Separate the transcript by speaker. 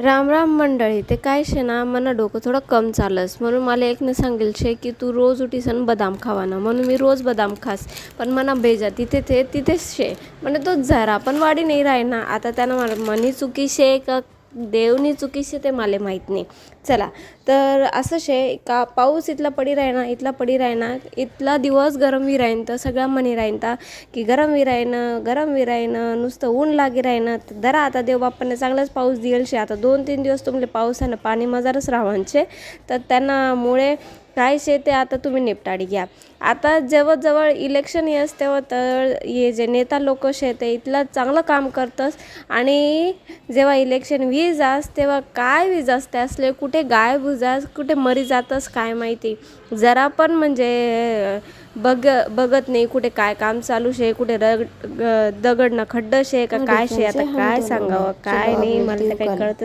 Speaker 1: राम राम मंडळी. ते काय शे ना, मला डोकं थोडं कम चालस म्हणून मला एकने सांगेल शे की तू रोज उठीसन बदाम खावाना, म्हणून मी रोज बदाम खास. पण मना बेजा तिथेच शे म्हणजे तो जरा पण वाढी नाही राहिना. आता त्यानं मला मनी चुकी शे का देवनी चुकी शे ते मला माहीत नाही. चला तर असं शे का पाऊस इथला पडी राहिना इथला दिवस गरम वी राहीन तर सगळ्या मनी राहीन ता की गरम वी राहीन नुसतं ऊन लागी राहीन. दरा आता देव बाप्पाने चांगलाच पाऊस दिल शे. आता 2-3 दिवस तुमले पावसानं पाणी मजारच राहायचे तर त्यांना मुळे काय शे ते आता तुम्ही निपटाडी घ्या. आता जवळ इलेक्शन येस तेव्हा तर हे जे नेता लोक शे ते इथलं चांगलं काम करतस आणि जेव्हा इलेक्शन जास तेव्हा काय जास ते असले कुठे गायब जास कुठे मरी जातस काय माहिती. जरा पण म्हणजे बघत नाही कुठे काय काम चालू शे, कुठे दगड ना खड्ड शे का काय शे. आता काय सांगावं काय नाही मला तर काही कळतच